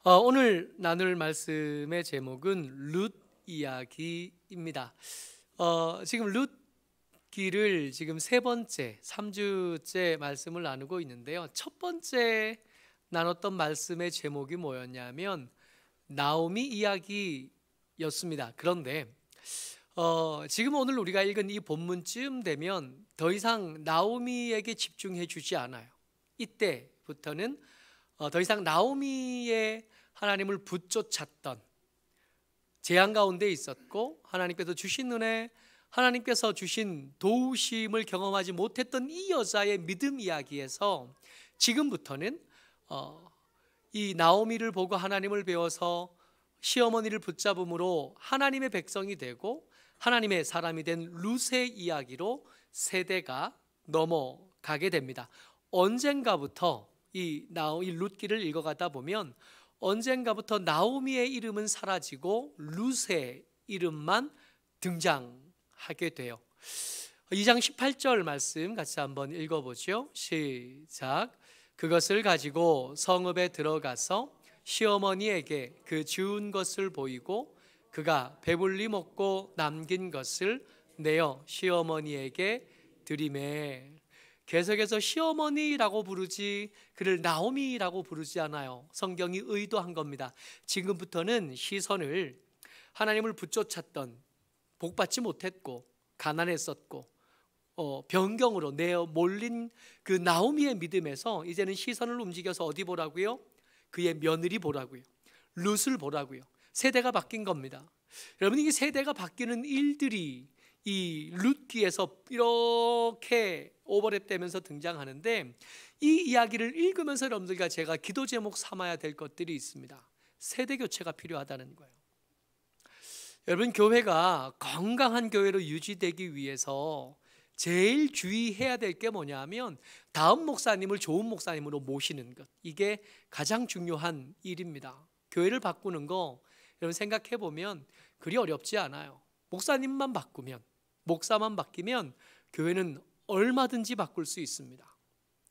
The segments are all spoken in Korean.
오늘 나눌 말씀의 제목은 룻 이야기입니다. 지금 룻기를 지금 세 번째, 3주째 말씀을 나누고 있는데요. 첫 번째 나눴던 말씀의 제목이 뭐였냐면 나오미 이야기였습니다. 그런데 지금 오늘 우리가 읽은 이 본문쯤 되면 더 이상 나오미에게 집중해 주지 않아요. 이때부터는 더 이상 나오미의 하나님을 붙쫓았던 재앙 가운데 있었고 하나님께서 주신 은혜, 하나님께서 주신 도우심을 경험하지 못했던 이 여자의 믿음 이야기에서 지금부터는 이 나오미를 보고 하나님을 배워서 시어머니를 붙잡음으로 하나님의 백성이 되고 하나님의 사람이 된 룻의 이야기로 세대가 넘어가게 됩니다. 언젠가부터 이 룻기를 읽어가다 보면 언젠가부터 나오미의 이름은 사라지고 룻의 이름만 등장하게 돼요. 2장 18절 말씀 같이 한번 읽어보죠. 시작. 그것을 가지고 성읍에 들어가서 시어머니에게 그 주운 것을 보이고 그가 배불리 먹고 남긴 것을 내어 시어머니에게 드리매. 계속해서 시어머니라고 부르지 그를 나오미라고 부르지 않아요. 성경이 의도한 겁니다. 지금부터는 시선을 하나님을 붙쫓았던, 복받지 못했고 가난했었고 변경으로 내어 몰린 그 나오미의 믿음에서 이제는 시선을 움직여서 어디 보라고요? 그의 며느리 보라고요. 룻을 보라고요. 세대가 바뀐 겁니다. 여러분, 이 세대가 바뀌는 일들이 이 룻기에서 이렇게 오버랩되면서 등장하는데, 이 이야기를 읽으면서 여러분들과 제가 기도 제목 삼아야 될 것들이 있습니다. 세대 교체가 필요하다는 거예요. 여러분, 교회가 건강한 교회로 유지되기 위해서 제일 주의해야 될 게 뭐냐면 다음 목사님을 좋은 목사님으로 모시는 것, 이게 가장 중요한 일입니다. 교회를 바꾸는 거 여러분 생각해 보면 그리 어렵지 않아요. 목사님만 바꾸면, 목사만 바뀌면 교회는 얼마든지 바꿀 수 있습니다.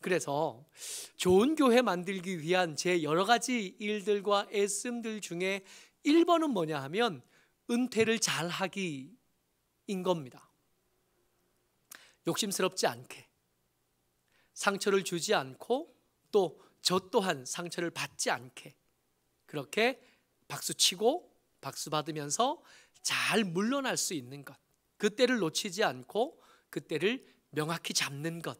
그래서 좋은 교회 만들기 위한 제 여러 가지 일들과 애씀들 중에 1번은 뭐냐 하면 은퇴를 잘하기인 겁니다. 욕심스럽지 않게, 상처를 주지 않고 또 저 또한 상처를 받지 않게, 그렇게 박수치고 박수 받으면서 잘 물러날 수 있는 것, 그때를 놓치지 않고 그때를 명확히 잡는 것,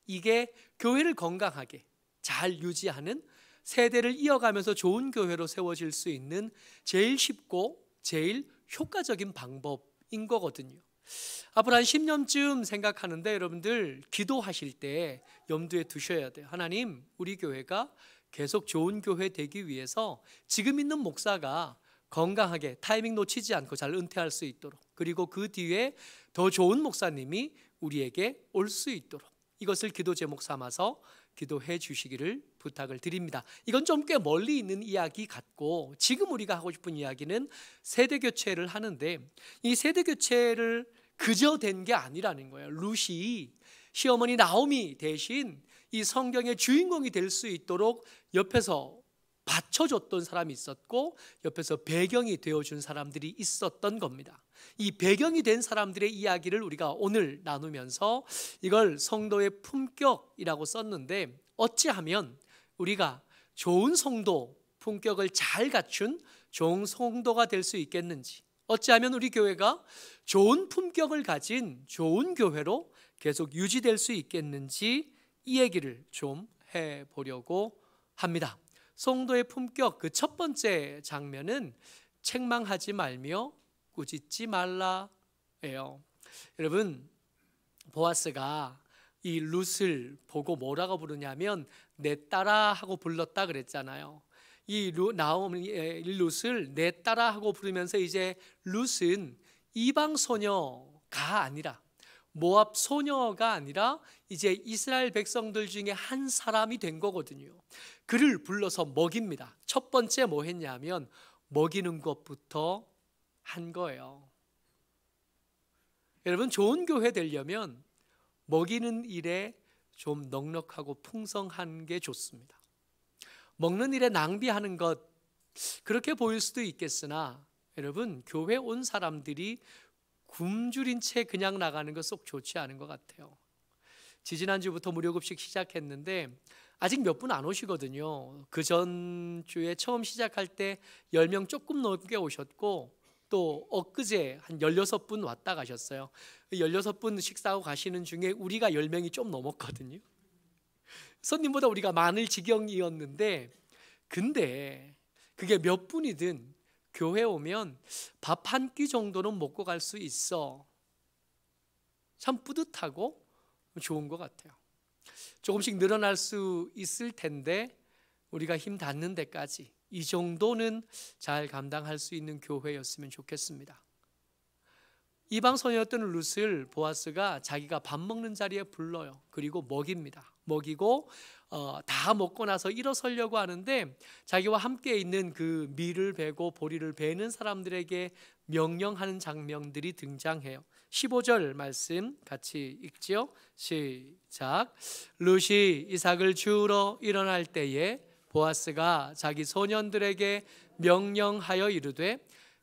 이게 교회를 건강하게 잘 유지하는, 세대를 이어가면서 좋은 교회로 세워질 수 있는 제일 쉽고 제일 효과적인 방법인 거거든요. 앞으로 한 10년쯤 생각하는데 여러분들 기도하실 때 염두에 두셔야 돼요. 하나님, 우리 교회가 계속 좋은 교회 되기 위해서 지금 있는 목사가 건강하게 타이밍 놓치지 않고 잘 은퇴할 수 있도록, 그리고 그 뒤에 더 좋은 목사님이 우리에게 올 수 있도록, 이것을 기도 제목 삼아서 기도해 주시기를 부탁을 드립니다. 이건 좀 꽤 멀리 있는 이야기 같고, 지금 우리가 하고 싶은 이야기는 세대 교체를 하는데, 이 세대 교체를 그저 된 게 아니라는 거예요. 룻이 시어머니 나오미 대신 이 성경의 주인공이 될 수 있도록 옆에서 받쳐줬던 사람이 있었고 옆에서 배경이 되어준 사람들이 있었던 겁니다. 이 배경이 된 사람들의 이야기를 우리가 오늘 나누면서 이걸 성도의 품격이라고 썼는데, 어찌하면 우리가 좋은 성도, 품격을 잘 갖춘 좋은 성도가 될 수 있겠는지, 어찌하면 우리 교회가 좋은 품격을 가진 좋은 교회로 계속 유지될 수 있겠는지, 이 얘기를 좀 해보려고 합니다. 성도의 품격, 그 첫 번째 장면은 책망하지 말며 꾸짖지 말라예요. 여러분, 보아스가 이 룻을 보고 뭐라고 부르냐면 내 딸아 하고 불렀다 그랬잖아요. 이 룻을 내 딸아 하고 부르면서 이제 룻은 이방 소녀가 아니라, 모압 소녀가 아니라 이제 이스라엘 백성들 중에 한 사람이 된 거거든요. 그를 불러서 먹입니다. 첫 번째 뭐 했냐면 먹이는 것부터 한 거예요. 여러분, 좋은 교회 되려면 먹이는 일에 좀 넉넉하고 풍성한 게 좋습니다. 먹는 일에 낭비하는 것, 그렇게 보일 수도 있겠으나 여러분, 교회 온 사람들이 굶주린 채 그냥 나가는 거 썩 좋지 않은 것 같아요. 지지난주부터 무료급식 시작했는데 아직 몇 분 안 오시거든요. 그 전주에 처음 시작할 때 10명 조금 넘게 오셨고, 또 엊그제 한 16분 왔다 가셨어요. 16분 식사하고 가시는 중에 우리가 10명이 좀 넘었거든요. 손님보다 우리가 많을 지경이었는데, 근데 그게 몇 분이든 교회 오면 밥 한 끼 정도는 먹고 갈 수 있어. 참 뿌듯하고 좋은 것 같아요. 조금씩 늘어날 수 있을 텐데 우리가 힘 닿는 데까지 이 정도는 잘 감당할 수 있는 교회였으면 좋겠습니다. 이방 소녀였던 룻을 보아스가 자기가 밥 먹는 자리에 불러요. 그리고 먹입니다. 먹이고 다 먹고 나서 일어서려고 하는데 자기와 함께 있는 그 밀을 베고 보리를 베는 사람들에게 명령하는 장면들이 등장해요. 15절 말씀 같이 읽지요. 시작. 룻이 이삭을 주우러 일어날 때에 보아스가 자기 소년들에게 명령하여 이르되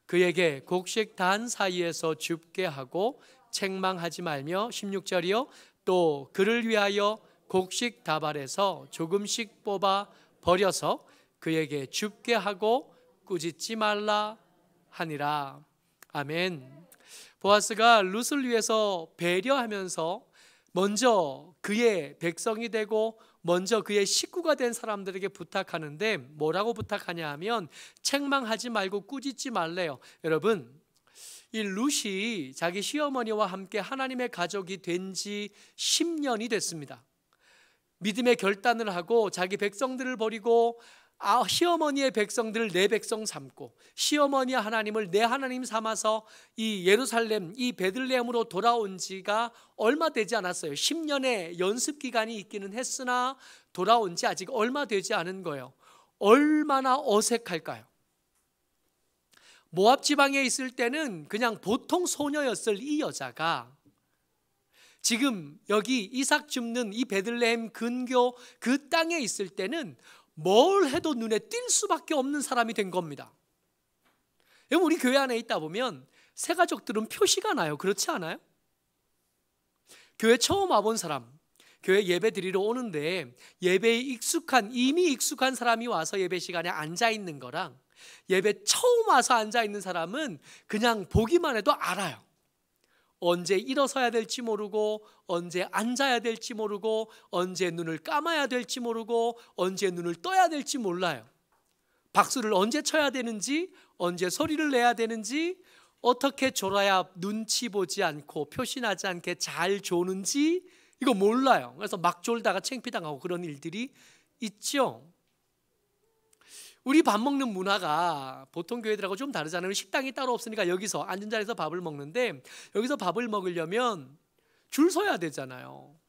그에게 곡식 단 사이에서 줍게 하고 책망하지 말며, 16절이요, 또 그를 위하여 곡식 다발에서 조금씩 뽑아 버려서 그에게 줍게 하고 꾸짖지 말라 하니라. 아멘. 보아스가 룻을 위해서 배려하면서 먼저 그의 백성이 되고 먼저 그의 식구가 된 사람들에게 부탁하는데 뭐라고 부탁하냐 하면 책망하지 말고 꾸짖지 말래요. 여러분, 이 룻이 자기 시어머니와 함께 하나님의 가족이 된 지 10년이 됐습니다. 믿음의 결단을 하고 자기 백성들을 버리고 시어머니의 백성들을 내 백성 삼고 시어머니의 하나님을 내 하나님 삼아서 이 예루살렘, 이 베들레헴으로 돌아온 지가 얼마 되지 않았어요. 10년의 연습 기간이 있기는 했으나 돌아온 지 아직 얼마 되지 않은 거예요. 얼마나 어색할까요? 모압 지방에 있을 때는 그냥 보통 소녀였을 이 여자가 지금 여기 이삭 줍는 이 베들레헴 근교 그 땅에 있을 때는 뭘 해도 눈에 띌 수밖에 없는 사람이 된 겁니다. 여러분, 우리 교회 안에 있다 보면 새 가족들은 표시가 나요. 그렇지 않아요? 교회 처음 와본 사람, 교회 예배 드리러 오는데 예배에 이미 익숙한 사람이 와서 예배 시간에 앉아 있는 거랑 예배 처음 와서 앉아 있는 사람은 그냥 보기만 해도 알아요. 언제 일어서야 될지 모르고, 언제 앉아야 될지 모르고, 언제 눈을 감아야 될지 모르고, 언제 눈을 떠야 될지 몰라요. 박수를 언제 쳐야 되는지, 언제 소리를 내야 되는지, 어떻게 졸아야 눈치 보지 않고 표시나지 않게 잘 조는지 이거 몰라요. 그래서 막 졸다가 창피당하고 그런 일들이 있죠. 우리 밥 먹는 문화가 보통 교회들하고 좀 다르잖아요. 식당이 따로 없으니까 여기서 앉은 자리에서 밥을 먹는데 여기서 밥을 먹으려면 줄 서야 되잖아요.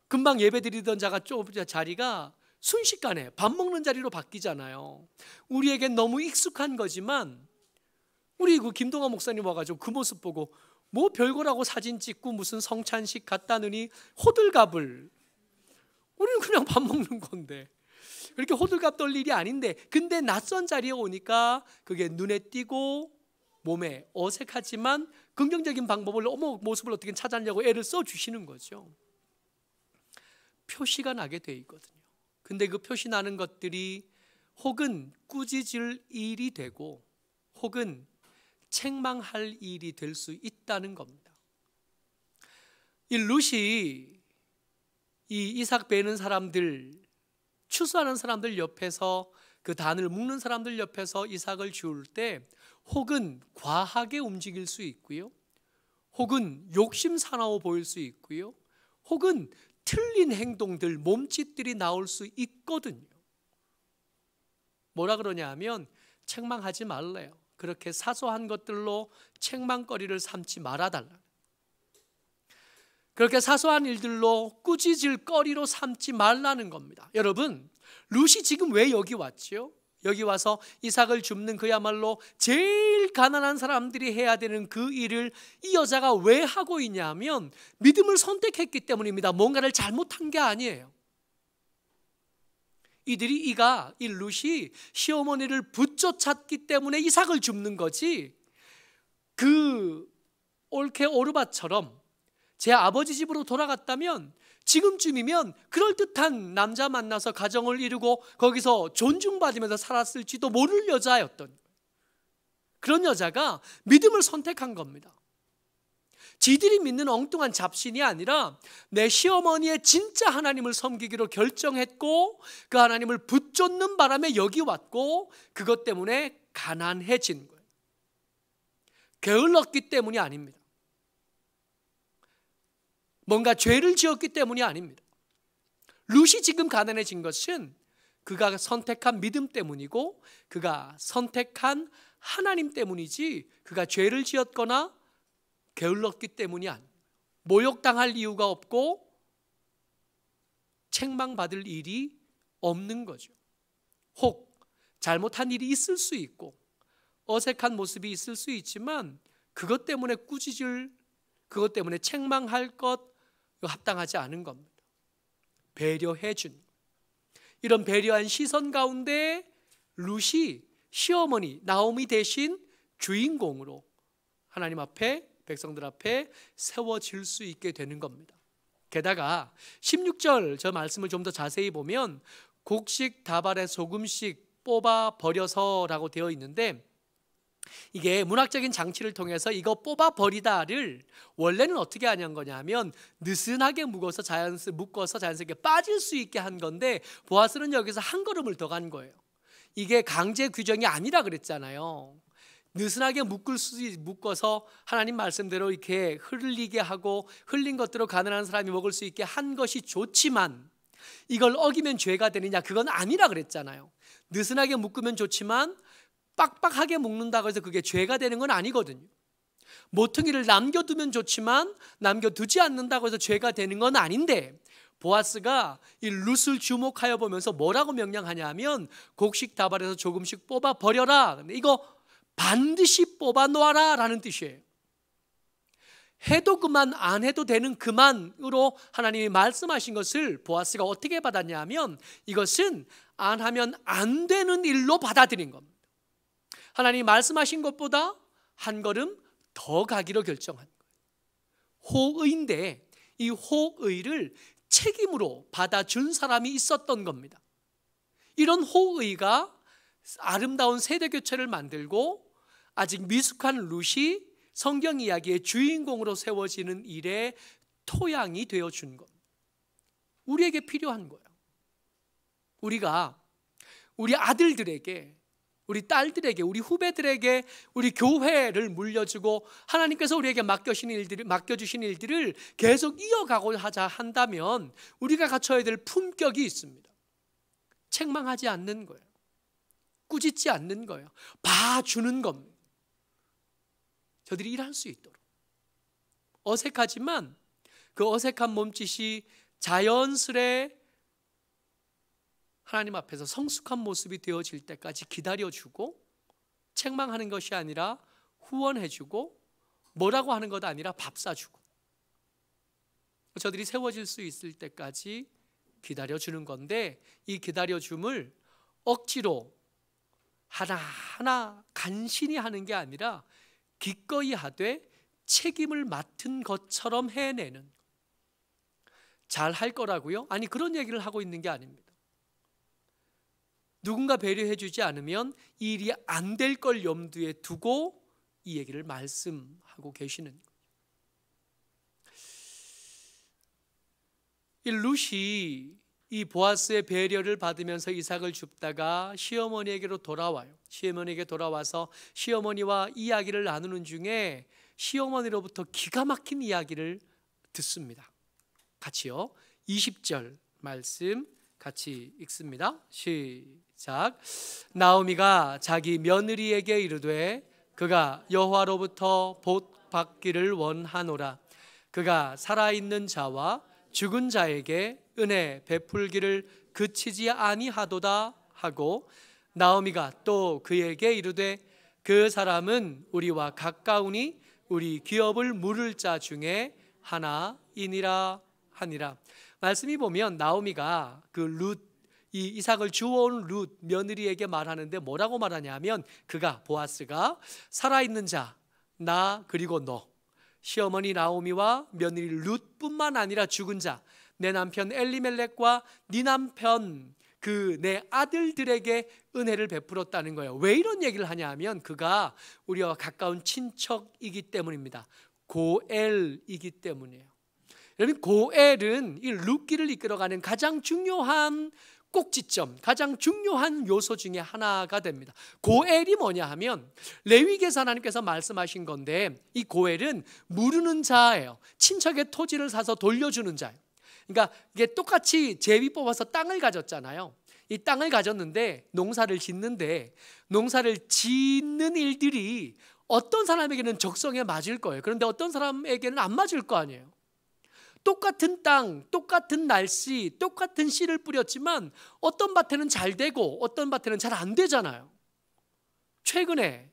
금방 예배 드리던 자리가 순식간에 밥 먹는 자리로 바뀌잖아요. 우리에겐 너무 익숙한 거지만 우리 그 김동아 목사님 와가지고 그 모습 보고 뭐 별거라고 사진 찍고 무슨 성찬식 갖다느니 호들갑을, 우리는 그냥 밥 먹는 건데 그렇게 호들갑 떨 일이 아닌데, 근데 낯선 자리에 오니까 그게 눈에 띄고 몸에 어색하지만 긍정적인 방법을 모습을 어떻게 찾아내려고 애를 써주시는 거죠. 표시가 나게 돼 있거든요. 근데 그 표시 나는 것들이 혹은 꾸짖을 일이 되고 혹은 책망할 일이 될 수 있다는 겁니다. 이 룻이 이 이삭 베는 사람들, 추수하는 사람들 옆에서 그 단을 묶는 사람들 옆에서 이삭을 주울 때 혹은 과하게 움직일 수 있고요, 혹은 욕심 사나워 보일 수 있고요, 혹은 틀린 행동들, 몸짓들이 나올 수 있거든요. 뭐라 그러냐 하면 책망하지 말래요. 그렇게 사소한 것들로 책망거리를 삼지 말아달라. 그렇게 사소한 일들로 꾸짖을 거리로 삼지 말라는 겁니다. 여러분, 룻이 지금 왜 여기 왔죠? 여기 와서 이삭을 줍는 그야말로 제일 가난한 사람들이 해야 되는 그 일을 이 여자가 왜 하고 있냐면 믿음을 선택했기 때문입니다. 뭔가를 잘못한 게 아니에요. 이 룻이 시어머니를 붙쫓았기 때문에 이삭을 줍는 거지, 그 올케 오르바처럼 제 아버지 집으로 돌아갔다면 지금쯤이면 그럴듯한 남자 만나서 가정을 이루고 거기서 존중받으면서 살았을지도 모를 여자였던 거예요. 그런 여자가 믿음을 선택한 겁니다. 지들이 믿는 엉뚱한 잡신이 아니라 내 시어머니의 진짜 하나님을 섬기기로 결정했고, 그 하나님을 붙쫓는 바람에 여기 왔고, 그것 때문에 가난해진 거예요. 게을렀기 때문이 아닙니다. 뭔가 죄를 지었기 때문이 아닙니다. 룻이 지금 가난해진 것은 그가 선택한 믿음 때문이고 그가 선택한 하나님 때문이지, 그가 죄를 지었거나 게을렀기 때문이 아닙니다. 모욕당할 이유가 없고 책망받을 일이 없는 거죠. 혹 잘못한 일이 있을 수 있고 어색한 모습이 있을 수 있지만 그것 때문에 꾸짖을, 그것 때문에 책망할 것 합당하지 않은 겁니다. 배려해 준, 이런 배려한 시선 가운데 룻이 시어머니 나오미 대신 주인공으로 하나님 앞에, 백성들 앞에 세워질 수 있게 되는 겁니다. 게다가 16절 저 말씀을 좀 더 자세히 보면 곡식 다발에 소금씩 뽑아 버려서라고 되어 있는데, 이게 문학적인 장치를 통해서 이거 뽑아 버리다를 원래는 어떻게 하는 거냐면 느슨하게 묶어서 자연스럽게 빠질 수 있게 한 건데, 보아스는 여기서 한 걸음을 더 간 거예요. 이게 강제 규정이 아니라 그랬잖아요. 느슨하게 묶어서 하나님 말씀대로 이렇게 흘리게 하고 흘린 것대로 가난한 사람이 먹을 수 있게 한 것이 좋지만 이걸 어기면 죄가 되느냐, 그건 아니라 그랬잖아요. 느슨하게 묶으면 좋지만 빡빡하게 묶는다고 해서 그게 죄가 되는 건 아니거든요. 모퉁이를 남겨두면 좋지만 남겨두지 않는다고 해서 죄가 되는 건 아닌데, 보아스가 이 룻을 주목하여 보면서 뭐라고 명령하냐면 곡식 다발에서 조금씩 뽑아 버려라. 근데 이거 반드시 뽑아 놓아라 라는 뜻이에요. 해도 그만 안 해도 되는 그만으로 하나님이 말씀하신 것을 보아스가 어떻게 받았냐면 이것은 안 하면 안 되는 일로 받아들인 겁니다. 하나님이 말씀하신 것보다 한 걸음 더 가기로 결정한 거예요. 호의인데 이 호의를 책임으로 받아준 사람이 있었던 겁니다. 이런 호의가 아름다운 세대교체를 만들고 아직 미숙한 룻이 성경 이야기의 주인공으로 세워지는 일에 토양이 되어준 겁니다. 우리에게 필요한 거예요. 우리가 우리 아들들에게, 우리 딸들에게, 우리 후배들에게 우리 교회를 물려주고 하나님께서 우리에게 맡겨주신 일들을 계속 이어가고자 한다면 우리가 갖춰야 될 품격이 있습니다. 책망하지 않는 거예요. 꾸짖지 않는 거예요. 봐주는 겁니다. 저들이 일할 수 있도록. 어색하지만 그 어색한 몸짓이 자연스레 하나님 앞에서 성숙한 모습이 되어질 때까지 기다려주고, 책망하는 것이 아니라 후원해주고, 뭐라고 하는 것 아니라 밥 사주고, 저들이 세워질 수 있을 때까지 기다려주는 건데, 이 기다려줌을 억지로 하나하나 간신히 하는 게 아니라 기꺼이 하되 책임을 맡은 것처럼 해내는, 잘 할 거라고요? 아니, 그런 얘기를 하고 있는 게 아닙니다. 누군가 배려해 주지 않으면 이 일이 안 될 걸 염두에 두고 이 얘기를 말씀하고 계시는 거예요. 이 룻이 이 보아스의 배려를 받으면서 이삭을 줍다가 시어머니에게로 돌아와요. 시어머니에게 돌아와서 시어머니와 이야기를 나누는 중에 시어머니로부터 기가 막힌 이야기를 듣습니다. 같이요. 20절 말씀 같이 읽습니다. 시작. 나오미가 자기 며느리에게 이르되 그가 여호와로부터 복 받기를 원하노라. 그가 살아있는 자와 죽은 자에게 은혜 베풀기를 그치지 아니하도다 하고, 나오미가 또 그에게 이르되 그 사람은 우리와 가까우니 우리 기업을 물을 자 중에 하나이니라 하니라. 말씀이 보면 나오미가 그 룻 이 이삭을 주워온 룻 며느리에게 말하는데 뭐라고 말하냐면, 보아스가 살아있는 자, 나 그리고 너, 시어머니 나오미와 며느리 룻뿐만 아니라 죽은 자, 내 남편 엘리멜렉과 네 남편 내 아들들에게 은혜를 베풀었다는 거예요. 왜 이런 얘기를 하냐 하면 그가 우리와 가까운 친척이기 때문입니다. 고엘이기 때문이에요. 여러분, 고엘은 이 룻기를 이끌어가는 가장 중요한 꼭지점, 가장 중요한 요소 중에 하나가 됩니다. 고엘이 뭐냐 하면 레위기에서 하나님께서 말씀하신 건데, 이 고엘은 무르는 자예요. 친척의 토지를 사서 돌려주는 자예요. 그러니까 이게 똑같이 제비 뽑아서 땅을 가졌잖아요. 이 땅을 가졌는데 농사를 짓는데, 농사를 짓는 일들이 어떤 사람에게는 적성에 맞을 거예요. 그런데 어떤 사람에게는 안 맞을 거 아니에요. 똑같은 땅, 똑같은 날씨, 똑같은 씨를 뿌렸지만 어떤 밭에는 잘 되고 어떤 밭에는 잘 안 되잖아요. 최근에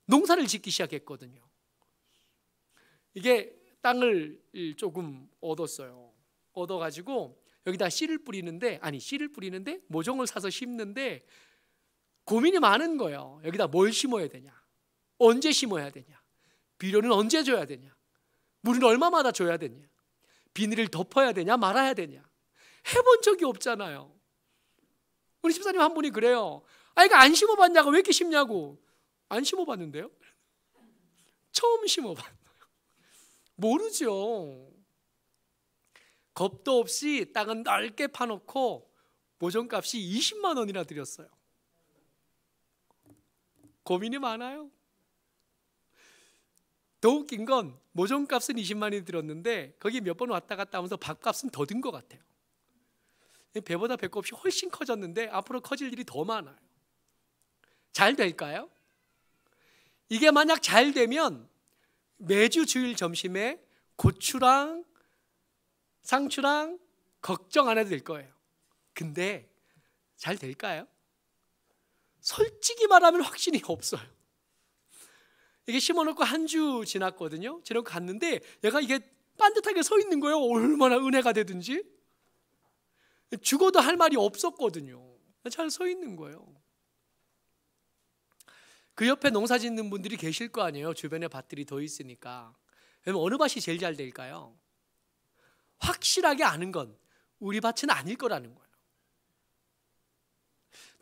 농사를 짓기 시작했거든요. 이게 땅을 조금 얻어가지고 여기다 씨를 뿌리는데 모종을 사서 심는데 고민이 많은 거예요. 여기다 뭘 심어야 되냐, 언제 심어야 되냐, 비료는 언제 줘야 되냐, 물은 얼마마다 줘야 되냐, 비닐을 덮어야 되냐 말아야 되냐. 해본 적이 없잖아요. 우리 집사님 한 분이 그래요. 이거 안 심어봤냐고, 왜 이렇게 심냐고. 안 심어봤는데요? 처음 심어봤어요. 모르죠. 겁도 없이 땅은 넓게 파놓고 모종값이 20만 원이나 들였어요. 고민이 많아요. 더 웃긴 건 모종값은 20만 원이 들었는데 거기 몇 번 왔다 갔다 하면서 밥값은 더 든 것 같아요. 배보다 배꼽이 훨씬 커졌는데 앞으로 커질 일이 더 많아요. 잘 될까요? 이게 만약 잘 되면 매주 주일 점심에 고추랑 상추랑 걱정 안 해도 될 거예요. 근데 잘 될까요? 솔직히 말하면 확신이 없어요. 이게 심어놓고 한 주 지났거든요. 지나고 갔는데 얘가 이게 반듯하게 서 있는 거예요. 얼마나 은혜가 되든지. 죽어도 할 말이 없었거든요. 잘 서 있는 거예요. 그 옆에 농사 짓는 분들이 계실 거 아니에요. 주변에 밭들이 더 있으니까. 그러면 어느 밭이 제일 잘 될까요? 확실하게 아는 건 우리 밭은 아닐 거라는 거예요.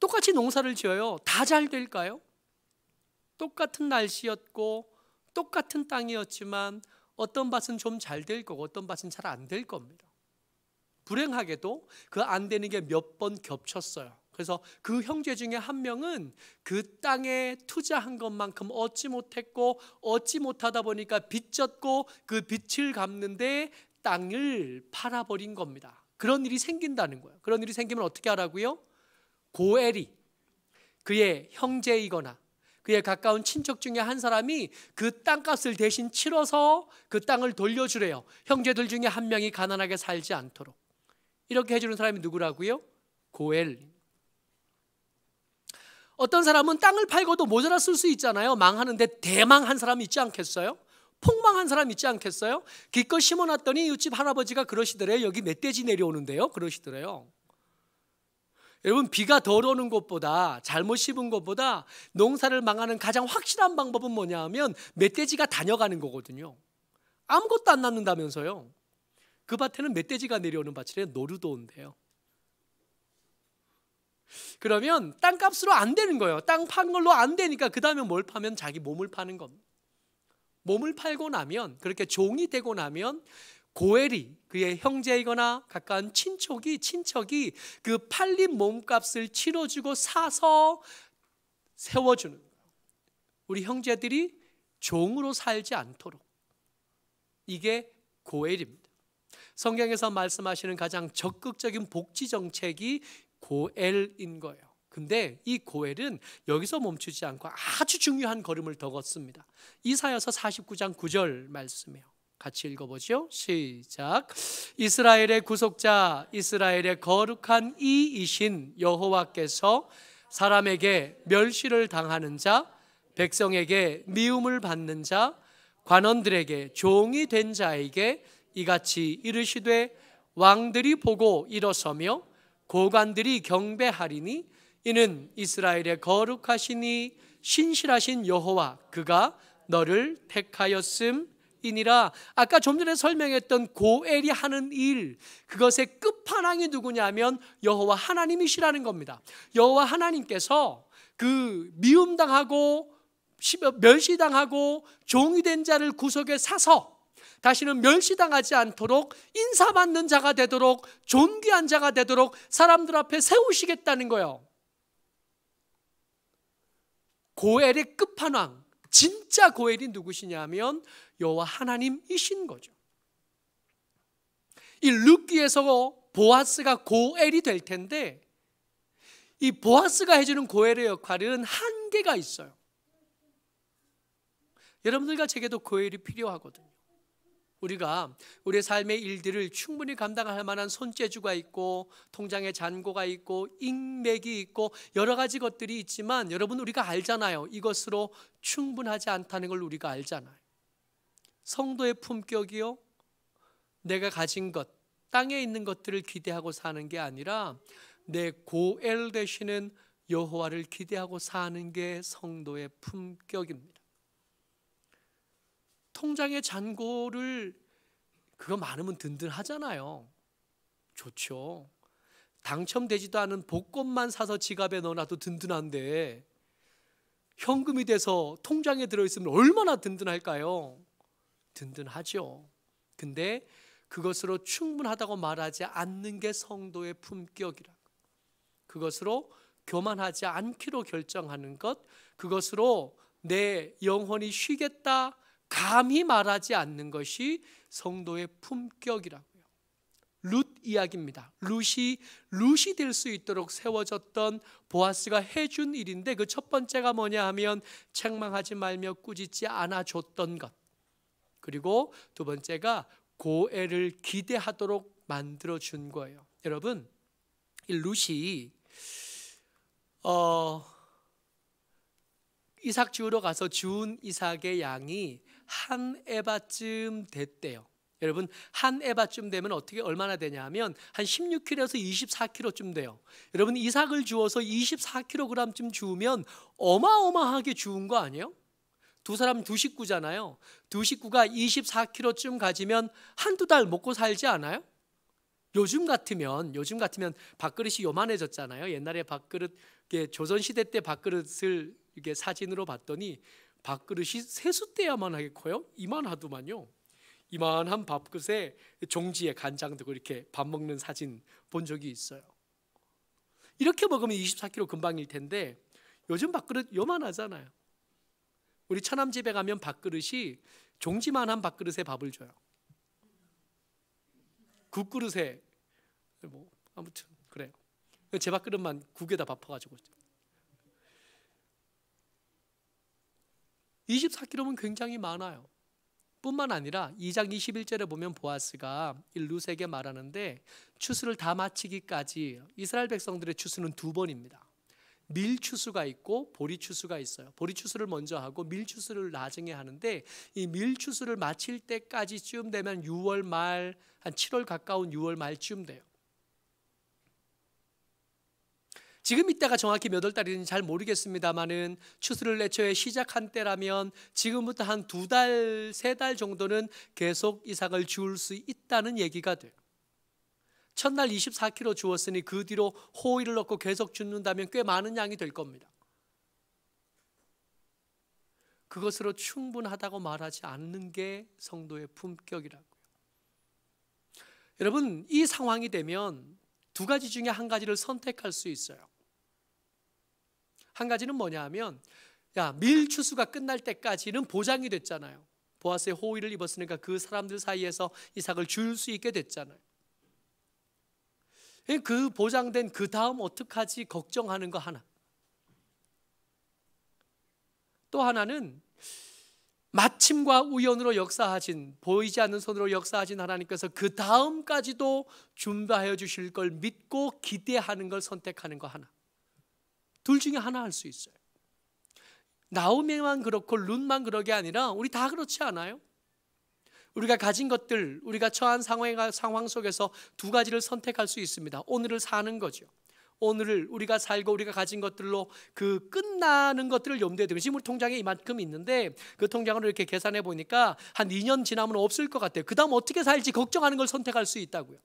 똑같이 농사를 지어요. 다 잘 될까요? 똑같은 날씨였고 똑같은 땅이었지만 어떤 밭은 좀 잘 될 거고 어떤 밭은 잘 안 될 겁니다. 불행하게도 그 안 되는 게 몇 번 겹쳤어요. 그래서 그 형제 중에 한 명은 그 땅에 투자한 것만큼 얻지 못했고, 얻지 못하다 보니까 빚졌고 그 빚을 갚는데 땅을 팔아버린 겁니다. 그런 일이 생긴다는 거예요. 그런 일이 생기면 어떻게 하라고요? 고엘이 그의 형제이거나 그의 가까운 친척 중에 한 사람이 그 땅값을 대신 치러서 그 땅을 돌려주래요. 형제들 중에 한 명이 가난하게 살지 않도록. 이렇게 해주는 사람이 누구라고요? 고엘. 어떤 사람은 땅을 팔고도 모자라 쓸 수 있잖아요. 망하는데 대망한 사람 있지 않겠어요? 폭망한 사람 있지 않겠어요? 기껏 심어놨더니 이웃집 할아버지가 그러시더래요. 여기 멧돼지 내려오는데요, 그러시더래요. 여러분, 비가 덜 오는 것보다, 잘못 심은 것보다 농사를 망하는 가장 확실한 방법은 뭐냐 하면 멧돼지가 다녀가는 거거든요. 아무것도 안 남는다면서요. 그 밭에는 멧돼지가 내려오는 밭이래요. 노루도 온대요. 그러면 땅값으로 안 되는 거예요. 땅 판 걸로 안 되니까 그 다음에 뭘 파면 자기 몸을 파는 겁니다. 몸을 팔고 나면, 그렇게 종이 되고 나면 고엘이, 그의 형제이거나 가까운 친척이 그 팔린 몸값을 치러주고 사서 세워주는 거예요. 우리 형제들이 종으로 살지 않도록. 이게 고엘입니다. 성경에서 말씀하시는 가장 적극적인 복지 정책이 고엘인 거예요. 근데 이 고엘은 여기서 멈추지 않고 아주 중요한 걸음을 더 걷습니다. 이사야서 49장 9절 말씀이에요. 같이 읽어보죠. 시작. 이스라엘의 구속자, 이스라엘의 거룩한 이이신 여호와께서 사람에게 멸시를 당하는 자, 백성에게 미움을 받는 자, 관원들에게 종이 된 자에게 이같이 이르시되 왕들이 보고 일어서며 고관들이 경배하리니 이는 이스라엘의 거룩하시니 신실하신 여호와 그가 너를 택하였음이니라. 아까 좀 전에 설명했던 고엘이 하는 일, 그것의 끝판왕이 누구냐면 여호와 하나님이시라는 겁니다. 여호와 하나님께서 그 미움당하고 멸시당하고 종이 된 자를 구석에 사서 다시는 멸시당하지 않도록 인사받는 자가 되도록 존귀한 자가 되도록 사람들 앞에 세우시겠다는 거예요. 고엘의 끝판왕, 진짜 고엘이 누구시냐면 여호와 하나님이신 거죠. 이 룻기에서 보아스가 고엘이 될 텐데 이 보아스가 해주는 고엘의 역할은 한계가 있어요. 여러분들과 제게도 고엘이 필요하거든요. 우리가 우리의 삶의 일들을 충분히 감당할 만한 손재주가 있고 통장에 잔고가 있고 인맥이 있고 여러 가지 것들이 있지만 여러분 우리가 알잖아요. 이것으로 충분하지 않다는 걸 우리가 알잖아요. 성도의 품격이요, 내가 가진 것, 땅에 있는 것들을 기대하고 사는 게 아니라 내 고엘 되시는 여호와를 기대하고 사는 게 성도의 품격입니다. 통장의 잔고를 그거 많으면 든든하잖아요. 좋죠. 당첨되지도 않은 복권만 사서 지갑에 넣어놔도 든든한데 현금이 돼서 통장에 들어있으면 얼마나 든든할까요? 든든하죠. 근데 그것으로 충분하다고 말하지 않는 게 성도의 품격이라고. 그것으로 교만하지 않기로 결정하는 것, 그것으로 내 영혼이 쉬겠다 감히 말하지 않는 것이 성도의 품격이라고요. 룻 이야기입니다. 룻이 될 수 있도록 세워졌던 보아스가 해준 일인데 그 첫 번째가 뭐냐 하면 책망하지 말며 꾸짖지 않아줬던 것. 그리고 두 번째가 고엘을 기대하도록 만들어준 거예요. 여러분, 이 룻이 이삭 지우러 가서 주운 이삭의 양이 한 에바쯤 됐대요. 여러분, 한 에바쯤 되면 어떻게 얼마나 되냐면 한 16kg에서 24kg쯤 돼요. 여러분, 이삭을 주워서 24kg쯤 주우면 어마어마하게 주운 거 아니에요? 두 사람 두 식구잖아요. 두 식구가 24kg쯤 가지면 한두 달 먹고 살지 않아요? 요즘 같으면 밥그릇이 요만해졌잖아요. 옛날에 밥그릇, 조선시대 때 밥그릇을 이게 사진으로 봤더니 밥그릇이 세숫대야만 하게 커요. 이만하더만요. 이만한 밥그릇에 종지에 간장 두고 이렇게 밥 먹는 사진 본 적이 있어요. 이렇게 먹으면 24kg 금방일 텐데 요즘 밥그릇 요만하잖아요. 우리 처남집에 가면 밥그릇이 종지만한 밥그릇에 밥을 줘요. 국그릇에 뭐 아무튼 그래요. 제 밥그릇만 국에다 밥퍼가지고 24kg면 굉장히 많아요. 뿐만 아니라 2장 21절에 보면 보아스가 룻에게 말하는데 추수를 다 마치기까지 이스라엘 백성들의 추수는 두 번입니다. 밀추수가 있고 보리추수가 있어요. 보리추수를 먼저 하고 밀추수를 나중에 하는데 이 밀추수를 마칠 때까지쯤 되면 6월 말, 한 7월 가까운 6월 말쯤 돼요. 지금 이때가 정확히 몇 월 달인지 잘 모르겠습니다만은 추수를 애초에 시작한 때라면 지금부터 한 2달, 3달 정도는 계속 이삭을 주울 수 있다는 얘기가 돼요. 첫날 24kg 주었으니 그 뒤로 호일을 넣고 계속 줍는다면 꽤 많은 양이 될 겁니다. 그것으로 충분하다고 말하지 않는 게 성도의 품격이라고요. 여러분, 이 상황이 되면 두 가지 중에 한 가지를 선택할 수 있어요. 한 가지는 뭐냐 하면 밀추수가 끝날 때까지는 보장이 됐잖아요. 보아스의 호의를 입었으니까 그 사람들 사이에서 이삭을 줄 수 있게 됐잖아요. 그 보장된 그 다음 어떡하지 걱정하는 거 하나. 또 하나는 마침과 우연으로 역사하신, 보이지 않는 손으로 역사하신 하나님께서 그 다음까지도 준비하여 주실 걸 믿고 기대하는 걸 선택하는 거 하나. 둘 중에 하나 할 수 있어요. 나오미만 그렇고 룻만 그러게 아니라 우리 다 그렇지 않아요? 우리가 가진 것들, 우리가 처한 상황 속에서 두 가지를 선택할 수 있습니다. 오늘을 사는 거죠. 오늘을 우리가 살고 우리가 가진 것들로 그 끝나는 것들을 염두에 두고, 지금 우리 통장에 이만큼 있는데 그 통장으로 이렇게 계산해 보니까 한 2년 지나면 없을 것 같아요. 그 다음 어떻게 살지 걱정하는 걸 선택할 수 있다고요.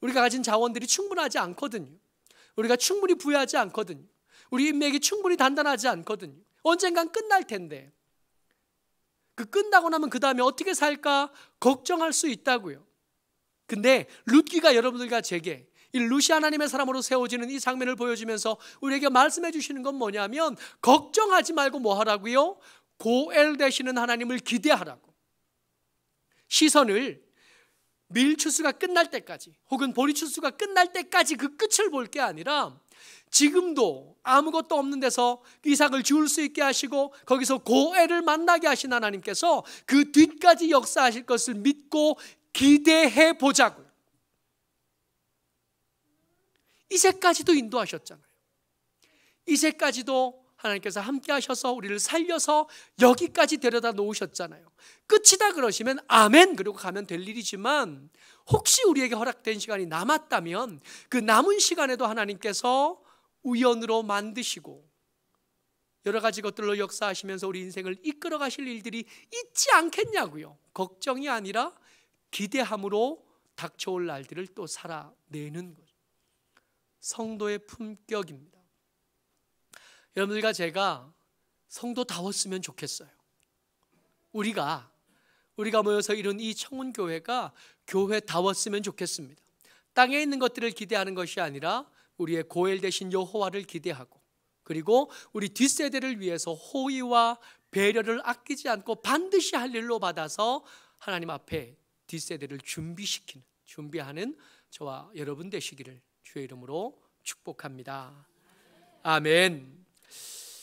우리가 가진 자원들이 충분하지 않거든요. 우리가 충분히 부유하지 않거든요. 우리 인맥이 충분히 단단하지 않거든요. 언젠간 끝날 텐데 그 끝나고 나면 그 다음에 어떻게 살까 걱정할 수 있다고요. 근데 룻기가 여러분들과 제게 이 룻이 하나님의 사람으로 세워지는 이 장면을 보여주면서 우리에게 말씀해 주시는 건 뭐냐면, 걱정하지 말고 뭐 하라고요? 고엘 되시는 하나님을 기대하라고. 시선을 밀추수가 끝날 때까지 혹은 보리추수가 끝날 때까지 그 끝을 볼 게 아니라 지금도 아무것도 없는 데서 이삭을 지울 수 있게 하시고 거기서 고엘을 만나게 하신 하나님께서 그 뒤까지 역사하실 것을 믿고 기대해 보자고요. 이제까지도 인도하셨잖아요. 이제까지도 하나님께서 함께 하셔서 우리를 살려서 여기까지 데려다 놓으셨잖아요. 끝이다 그러시면 아멘 그러고 가면 될 일이지만, 혹시 우리에게 허락된 시간이 남았다면 그 남은 시간에도 하나님께서 우연으로 만드시고 여러 가지 것들로 역사하시면서 우리 인생을 이끌어 가실 일들이 있지 않겠냐고요. 걱정이 아니라 기대함으로 닥쳐올 날들을 또 살아내는 거죠. 성도의 품격입니다. 여러분들과 제가 성도다웠으면 좋겠어요. 우리가 모여서 이룬 이 청운교회가 교회다웠으면 좋겠습니다. 땅에 있는 것들을 기대하는 것이 아니라 우리의 고엘 되신 여호와를 기대하고, 그리고 우리 뒷세대를 위해서 호의와 배려를 아끼지 않고 반드시 할 일로 받아서 하나님 앞에 뒷세대를 준비하는 저와 여러분 되시기를 주의 이름으로 축복합니다. 아멘.